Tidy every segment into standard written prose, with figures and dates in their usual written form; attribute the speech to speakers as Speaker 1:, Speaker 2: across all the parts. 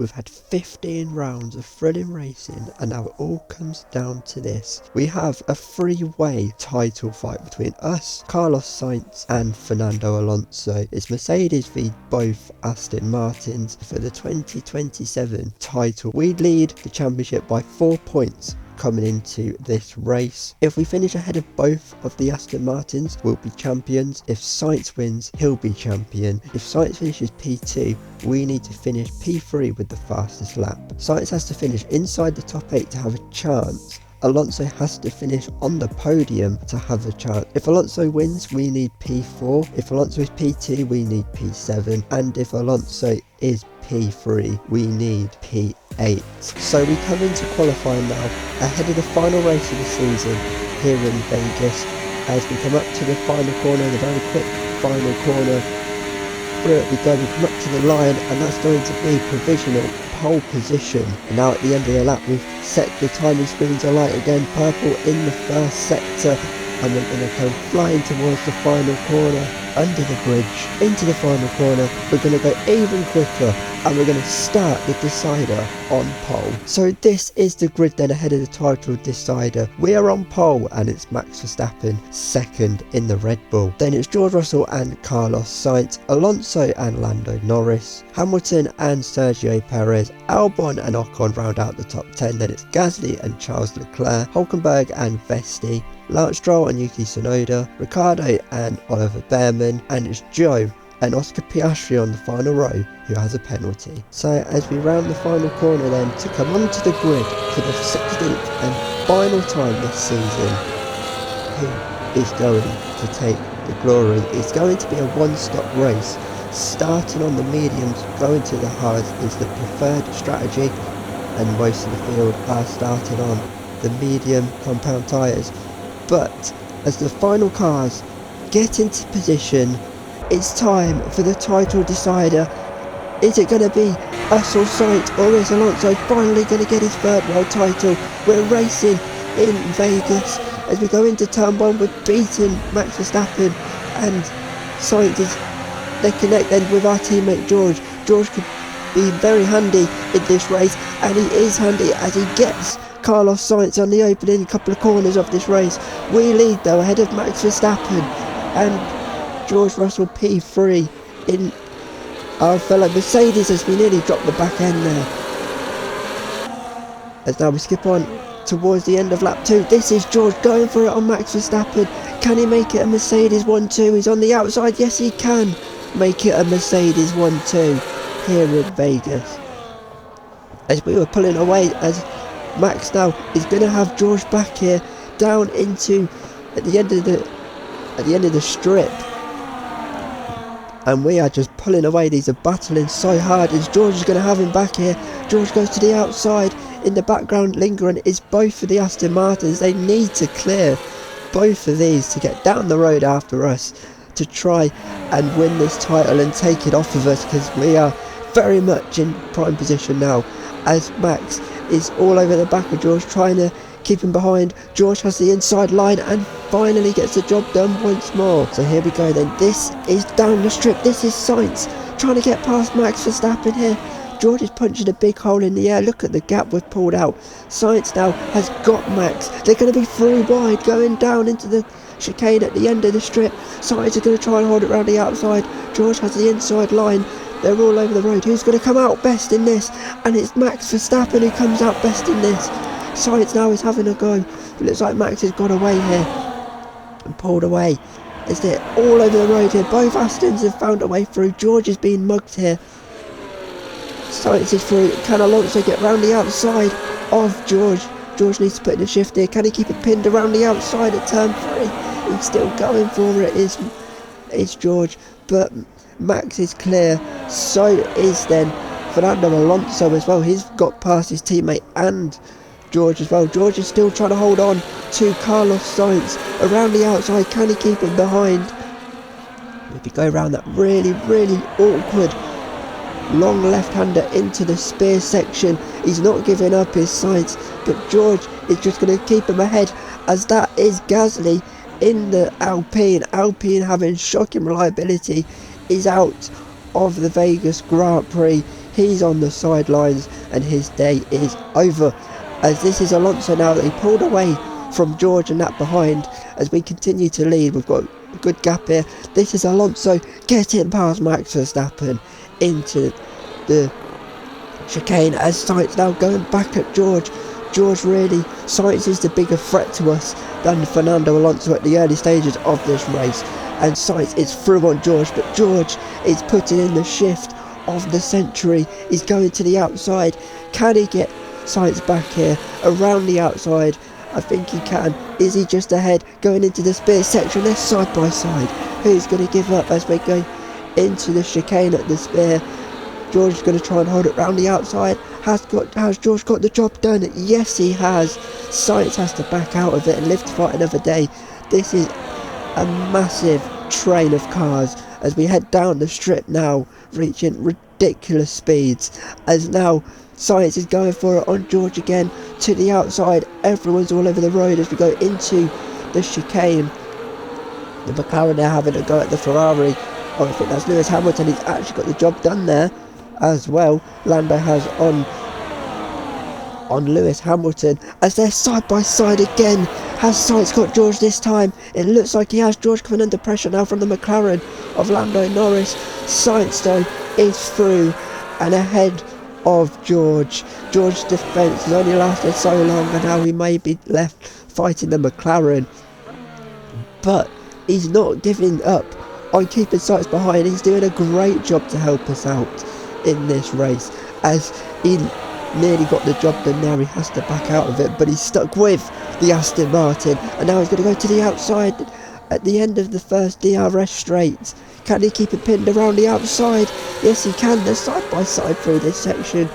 Speaker 1: We've had 15 rounds of thrilling racing, and now it all comes down to this. We have a three-way title fight between us, Carlos Sainz and Fernando Alonso. It's Mercedes v both Aston Martins for the 2027 title. We lead the championship by 4 points coming into this race. If we finish ahead of both of the Aston Martins, we'll be champions. If Sainz wins, he'll be champion. If Sainz finishes P2, we need to finish P3 with the fastest lap. Sainz has to finish inside the top 8 to have a chance. Alonso has to finish on the podium to have a chance. If Alonso wins, we need P4. If Alonso is P2, we need P7. And if Alonso is P3, we need P8. So we come into qualifying now, ahead of the final race of the season here in Vegas. As we come up to the final corner, the very quick final corner, through it we go, we come up to the line, and that's going to be provisional pole position. And now at the end of the lap, we've set the timing screens alight again, purple in the first sector, and we're going to come flying towards the final corner, under the bridge, into the final corner. We're going to go even quicker, and we're going to start the decider on pole. So this is the grid then ahead of the title decider. We are on pole, and it's Max Verstappen second in the Red Bull. Then it's George Russell and Carlos Sainz, Alonso and Lando Norris, Hamilton and Sergio Perez, Albon and Ocon round out the top 10. Then it's Gasly and Charles Leclerc, Hulkenberg and Vesti, Lance Stroll and Yuki Tsunoda, Ricciardo and Oliver Behrman, and it's Joe and Oscar Piastri on the final row, who has a penalty. So as we round the final corner then, to come onto the grid for the 16th and final time this season, who is going to take the glory? It's going to be a one-stop race. Starting on the mediums, going to the hards is the preferred strategy, and most of the field are starting on the medium compound tyres. But as the final cars get into position, it's time for the title decider. Is it going to be us or Sainz, or is Alonso finally going to get his third world title? We're racing in Vegas as we go into turn 1. We've beaten Max Verstappen, and Sainz is neck and neck then with our teammate George. George could be very handy in this race, and he is handy as he gets Carlos Sainz on the opening couple of corners of this race. We lead though ahead of Max Verstappen and George Russell P3 in our fellow Mercedes as we nearly dropped the back end there. As now we skip on towards the end of lap 2. This is George going for it on Max Verstappen. Can he make it a Mercedes 1-2? He's on the outside. Yes, he can make it a Mercedes 1-2 here in Vegas. As we were pulling away, as Max now is going to have George back here down into at the end of the strip, and we are just pulling away. These are battling so hard as George is going to have him back here. George goes to the outside. In the background lingering is both of the Aston Martins. They need to clear both of these to get down the road after us to try and win this title and take it off of us, because we are very much in prime position now as Max is all over the back of George, trying to keep him behind. George has the inside line and finally gets the job done once more. So here we go then. This is down the strip. This is Sainz trying to get past Max Verstappen here. George is punching a big hole in the air. Look at the gap we've pulled out. Sainz now has got Max. They're going to be through wide going down into the chicane at the end of the strip. Sainz is going to try and hold it around the outside. George has the inside line. They're all over the road. Who's going to come out best in this? And it's Max Verstappen who comes out best in this. Sainz now is having a go. It looks like Max has got away here and pulled away. As they're all over the road here. Both Astons have found a way through. George is being mugged here. Sainz is through. Can Alonso get round the outside of George? George needs to put in a shift here. Can he keep it pinned around the outside at turn 3? He's still going for it. It's George. But Max is clear. So is then Fernando Alonso as well. He's got past his teammate and George as well. George is still trying to hold on to Carlos Sainz around the outside. Can he keep him behind? If you go around that really awkward long left-hander into the spear section, he's not giving up his sights, but George is just going to keep him ahead, as that is Gasly in the Alpine. Alpine, having shocking reliability, is out of the Vegas Grand Prix he's on the sidelines and his day is over, as this is Alonso now. They pulled away from George and that behind. As we continue to lead, we've got a good gap here. This is Alonso getting past Max Verstappen into the chicane, as Sainz now going back at George. Really, Sainz is the bigger threat to us than Fernando Alonso at the early stages of this race, and Sainz is through on George, but George is putting in the shift of the century. He's going to the outside. Can he get Sainz back here around the outside? I think he can. Is he just ahead going into the spear section? They're side by side. Who's going to give up as we go into the chicane at the spear? George is going to try and hold it round the outside. Has George got the job done? Yes, he has. Sainz has to back out of it and live to fight another day. This is a massive train of cars as we head down the strip now, reaching ridiculous speeds, as now Sainz is going for it on George again to the outside. Everyone's all over the road as we go into the chicane. The McLaren now having a go at the Ferrari. Oh, I think that's Lewis Hamilton. He's actually got the job done there as well. Lando has on Lewis Hamilton as they're side by side again. Has Sainz got George this time? It looks like he has. George coming under pressure now from the McLaren of Lando Norris. Sainz though is through and ahead of George. George's defence has only lasted so long, and now he may be left fighting the McLaren, but he's not giving up on keeping Sainz behind. He's doing a great job to help us out in this race, as he nearly got the job done. Now he has to back out of it, but he's stuck with the Aston Martin, and now he's going to go to the outside at the end of the first DRS straight. Can he keep it pinned around the outside? Yes, he can. They're side by side through this section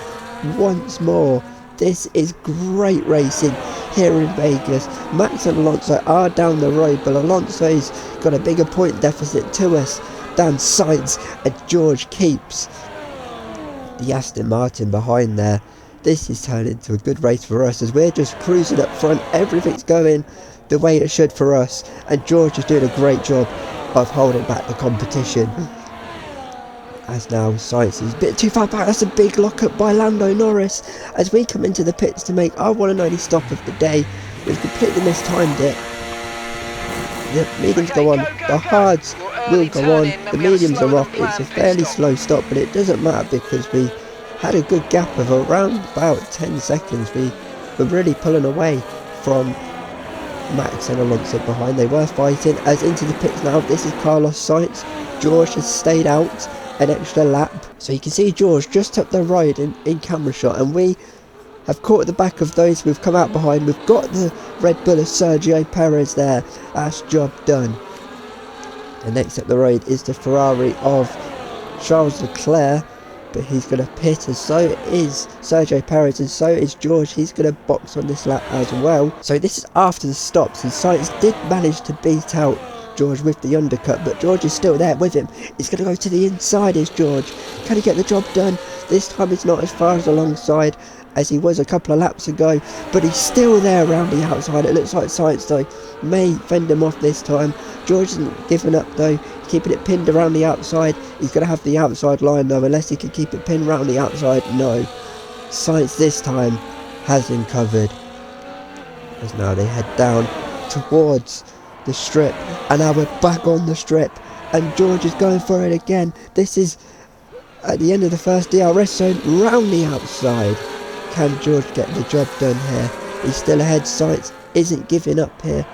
Speaker 1: once more. This is great racing here in Vegas. Max and Alonso are down the road, but Alonso's got a bigger point deficit to us than Sainz, and George keeps the Aston Martin behind there. This is turning into a good race for us as we're just cruising up front. Everything's going the way it should for us, and George is doing a great job of holding back the competition. As now Sainz is a bit too far back. That's a big lockup by Lando Norris as we come into the pits to make our one and only stop of the day. We've completely mistimed it. The mediums go on, the hards will go on, the mediums are off. It's a fairly slow stop, but it doesn't matter because we had a good gap of around about 10 seconds. We were really pulling away from Max and Alonso behind. They were fighting. As into the pits now, this is Carlos Sainz. George has stayed out an extra lap, so you can see George just took the ride in camera shot, and we have caught the back of those who've come out behind. We've got the Red Bull of Sergio Perez there. That's job done. And next up the road is the Ferrari of Charles Leclerc, but he's going to pit, and so is Sergio Perez, and so is George. He's going to box on this lap as well. So this is after the stops, and Sainz did manage to beat out George with the undercut, but George is still there with him. He's going to go to the inside, is George. Can he get the job done? This time it's not as far as alongside as he was a couple of laps ago, but he's still there around the outside. It looks like Sainz though may fend him off this time. George isn't giving up though, keeping it pinned around the outside. He's going to have the outside line though, unless he can keep it pinned around the outside. No, Sainz this time has him covered, as now they head down towards the strip, and now we're back on the strip, and George is going for it again. This is at the end of the first DRS zone, round the outside. Can George get the job done here? He's still ahead. Sainz isn't giving up here,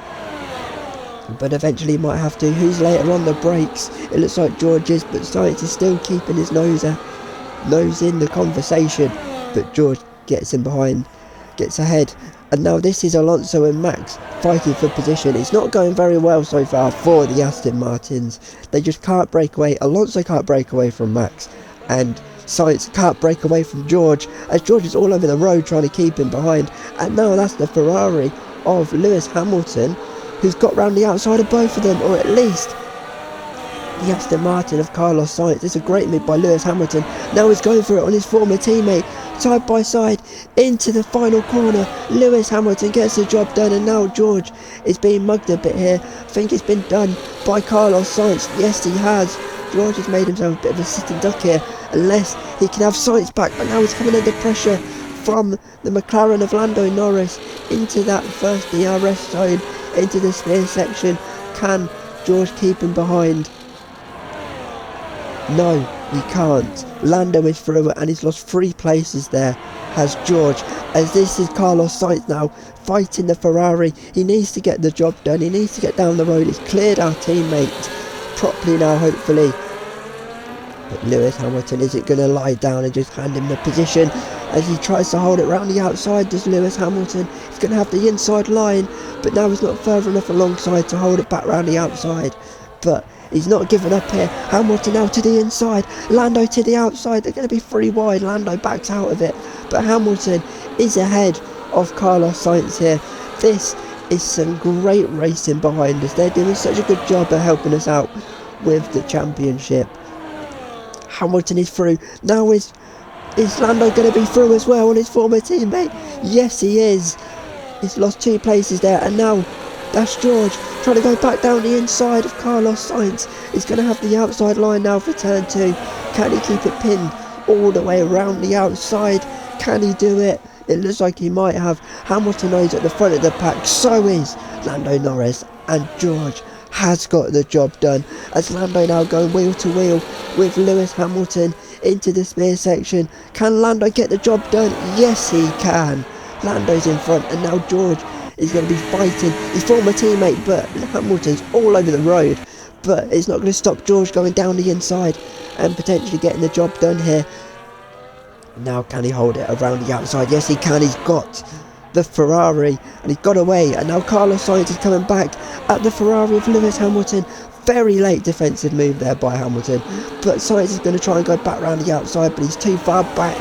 Speaker 1: but eventually he might have to. Who's later on the brakes? It looks like George is, but Sainz is still keeping his nose in the conversation, but George gets in behind, gets ahead. And now this is Alonso and Max fighting for position. It's not going very well so far for the Aston Martins. They just can't break away. Alonso can't break away from Max, and Sainz can't break away from George, as George is all over the road trying to keep him behind. And now that's the Ferrari of Lewis Hamilton who's got round the outside of both of them, or at least the Aston Martin of Carlos Sainz. It's a great move by Lewis Hamilton. Now he's going for it on his former teammate. Side by side into the final corner. Lewis Hamilton gets the job done, and now George is being mugged a bit here. I think it's been done by Carlos Sainz. Yes, he has. George has made himself a bit of a sitting duck here, unless he can have Sainz back, but now he's coming under pressure from the McLaren of Lando Norris into that first DRS zone, into the spear section. Can George keep him behind? No, he can't. Lando is through it and he's lost 3 places there, has George, as this is Carlos Sainz now fighting the Ferrari. He needs to get the job done, he needs to get down the road. He's cleared our teammate properly now, hopefully. But Lewis Hamilton isn't going to lie down and just hand him the position as he tries to hold it round the outside. Does Lewis Hamilton? He's going to have the inside line, but now he's not further enough alongside to hold it back round the outside. But he's not giving up here. Hamilton now to the inside, Lando to the outside. They're going to be 3 wide. Lando backs out of it, but Hamilton is ahead of Carlos Sainz here. This is some great racing behind us. They're doing such a good job at helping us out with the championship. Hamilton is through. Now is Lando going to be through as well on his former teammate? Yes, he is. He's lost 2 places there, and now that's George trying to go back down the inside of Carlos Sainz. He's going to have the outside line now for turn 2. Can he keep it pinned all the way around the outside? Can he do it? It looks like he might have. Hamilton is at the front of the pack, so is Lando Norris, and George has got the job done as Lando now going wheel to wheel with Lewis Hamilton into the spear section. Can Lando get the job done? Yes, he can. Lando's in front, and now George is going to be fighting his former teammate, but Hamilton's all over the road. But it's not going to stop George going down the inside and potentially getting the job done here. Now can he hold it around the outside? Yes, he can. He's got the Ferrari and he's got away, and now Carlos Sainz is coming back at the Ferrari of Lewis Hamilton. Very late defensive move there by Hamilton, but Sainz is going to try and go back round the outside, but he's too far back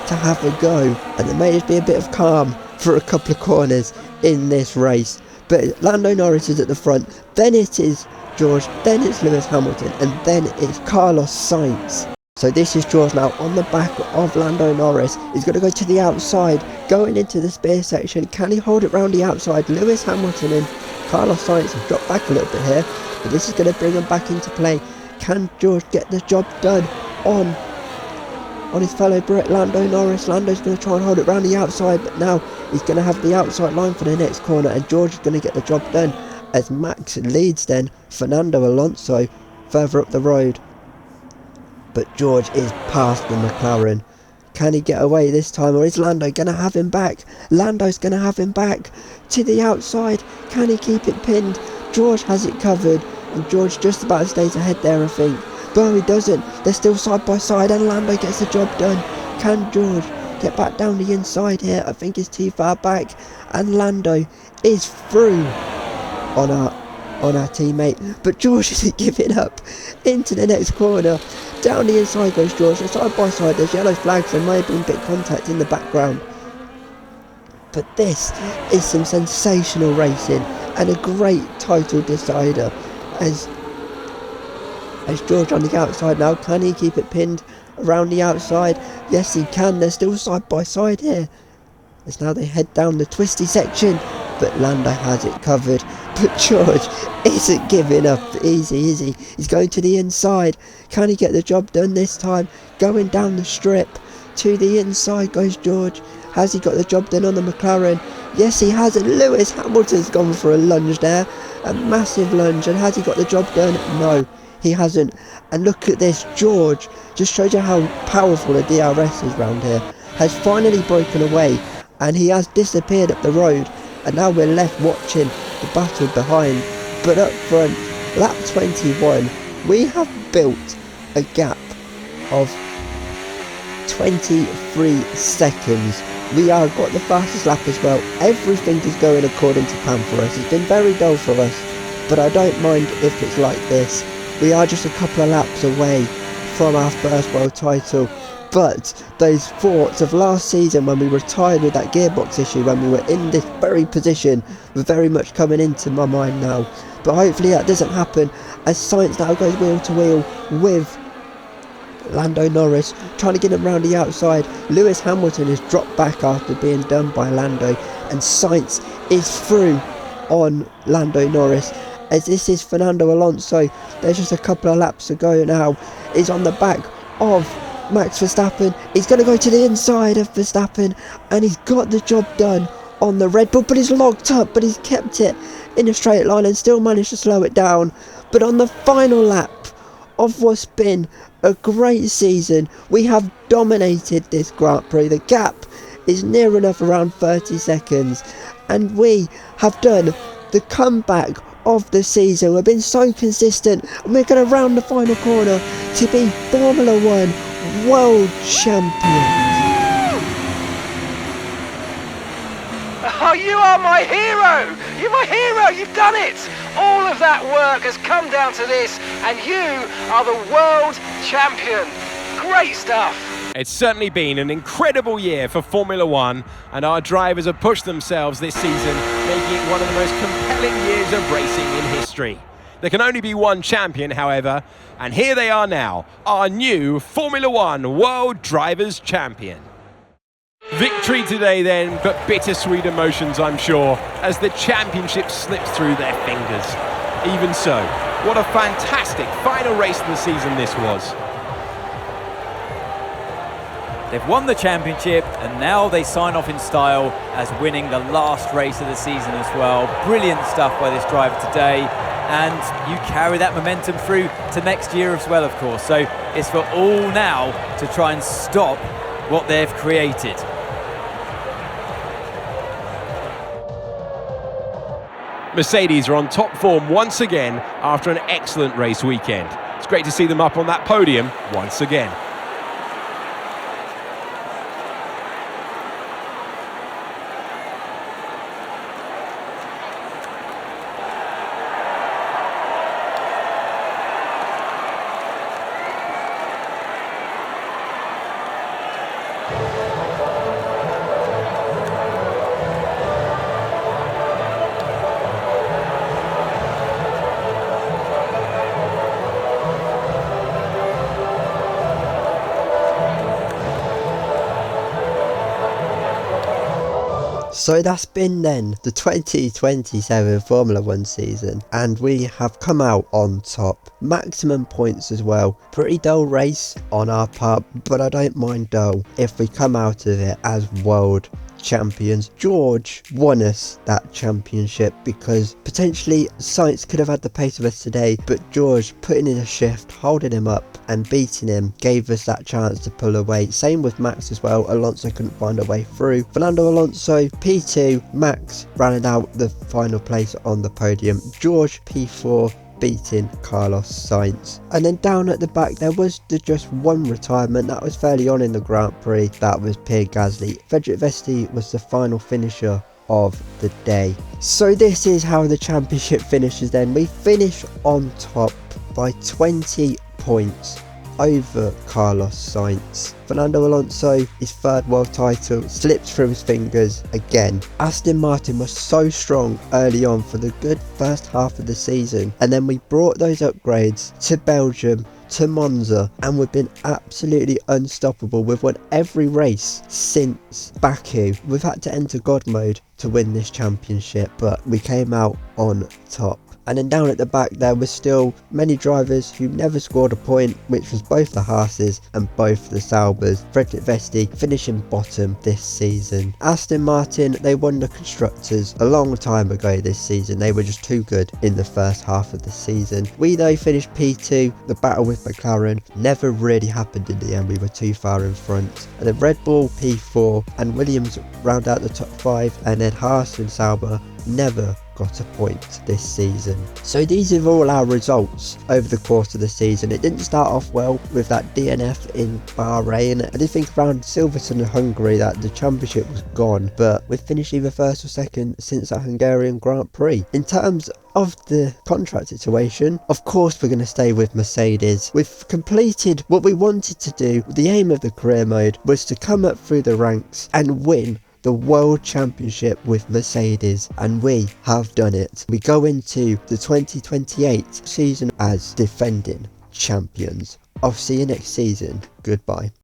Speaker 1: to have a go, and there may just be a bit of calm for a couple of corners in this race. But Lando Norris is at the front, then it is George, then it's Lewis Hamilton, and then it's Carlos Sainz. So this is George now on the back of Lando Norris. He's going to go to the outside, going into the spear section. Can he hold it round the outside? Lewis Hamilton and Carlos Sainz have dropped back a little bit here, but this is going to bring him back into play. Can George get the job done on his fellow Brit Lando Norris? Lando's going to try and hold it round the outside, but now he's going to have the outside line for the next corner, and George is going to get the job done as Max leads then Fernando Alonso further up the road. But George is past the McLaren. Can he get away this time, or is Lando going to have him back? Lando's going to have him back to the outside. Can he keep it pinned? George has it covered, and George just about stays ahead there, I think. But he doesn't. They're still side by side, and Lando gets the job done. Can George get back down the inside here? I think he's too far back, and Lando is through on our teammate. But George isn't giving up. Into the next corner. Down the inside goes George, and side by side there's yellow flags. There may have been a bit of contact in the background. But this is some sensational racing and a great title decider as George on the outside now. Can he keep it pinned around the outside? Yes, he can. They're still side by side here as now they head down the twisty section, but Lando has it covered. But George isn't giving up easy, is he? He's going to the inside. Can he get the job done this time? Going down the strip to the inside goes George. Has he got the job done on the McLaren? Yes, he has, and Lewis Hamilton's gone for a lunge there. A massive lunge, and has he got the job done? No, he hasn't. And look at this, George, just shows you how powerful the DRS is round here, has finally broken away, and he has disappeared up the road, and now we're left watching the battle behind. But up front, lap 21, we have built a gap of 23 seconds. We are got the fastest lap as well. Everything is going according to plan for us. It's been very dull for us, but I don't mind if it's like this. We are just a couple of laps away from our first world title, but those thoughts of last season when we retired with that gearbox issue, when we were in this very position, were very much coming into my mind now. But hopefully that doesn't happen as Sainz now goes wheel to wheel with Lando Norris, trying to get him round the outside. Lewis Hamilton has dropped back after being done by Lando, and Sainz is through on Lando Norris, as this is Fernando Alonso. There's just a couple of laps to go now. He's on the back of Max Verstappen. He's going to go to the inside of Verstappen, and he's got the job done on the Red Bull, but he's locked up, but he's kept it in a straight line and still managed to slow it down. But on the final lap of what's been a great season, we have dominated this Grand Prix. The gap is near enough around 30 seconds, and we have done the comeback of the season. We've been so consistent, and we're going to round the final corner to be Formula 1 world champions.
Speaker 2: Oh, you are my hero! You're my hero! You've done it! All of that work has come down to this, and you are the world champion. Great stuff!
Speaker 3: It's certainly been an incredible year for Formula 1, and our drivers have pushed themselves this season, making it one of the most compelling years of racing in history. There can only be one champion, however, and here they are now, our new Formula 1 World Drivers' Champion. Victory today then, but bittersweet emotions, I'm sure, as the championship slips through their fingers. Even so, what a fantastic final race of the season this was.
Speaker 4: They've won the championship, and now they sign off in style as winning the last race of the season as well. Brilliant stuff by this driver today, and you carry that momentum through to next year as well, of course. So it's for all now to try and stop what they've created.
Speaker 3: Mercedes are on top form once again after an excellent race weekend. It's great to see them up on that podium once again.
Speaker 1: So that's been then the 2027 Formula 1 season, and we have come out on top. Maximum points as well. Pretty dull race on our part, but I don't mind dull if we come out of it as world champions. George won us that championship because potentially Sainz could have had the pace of us today, but George putting in a shift, holding him up and beating him gave us that chance to pull away. Same with Max as well. Alonso couldn't find a way through. Fernando Alonso P2, Max rounded out the final place on the podium. George P4, beating Carlos Sainz. And then down at the back there was just one retirement that was fairly on in the Grand Prix. That was Pierre Gasly. Frederic Vesti was the final finisher of the day. So this is how the championship finishes then. We finish on top by 20 points over Carlos Sainz. Fernando Alonso, his third world title, slips through his fingers again. Aston Martin was so strong early on for the good first half of the season, and then we brought those upgrades to Belgium, to Monza, and we've been absolutely unstoppable. We've won every race since Baku. We've had to enter God mode to win this championship, but we came out on top. And then down at the back there was still many drivers who never scored a point, which was both the Haas's and both the Saubers. Frederic Vesti finishing bottom this season. Aston Martin, they won the Constructors a long time ago this season. They were just too good in the first half of the season. We though finished P2. The battle with McLaren never really happened in the end. We were too far in front. And then Red Bull P4 and Williams round out the top 5, and then Haas and Sauber never got a point this season. So these are all our results over the course of the season. It didn't start off well with that DNF in Bahrain. I did think around Silverstone and Hungary that the championship was gone, but we've finished either first or second since that Hungarian Grand Prix. In terms of the contract situation, of course we're going to stay with Mercedes. We've completed what we wanted to do. The aim of the career mode was to come up through the ranks and win the World Championship with Mercedes, and we have done it. We go into the 2028 season as defending champions. I'll see you next season. Goodbye.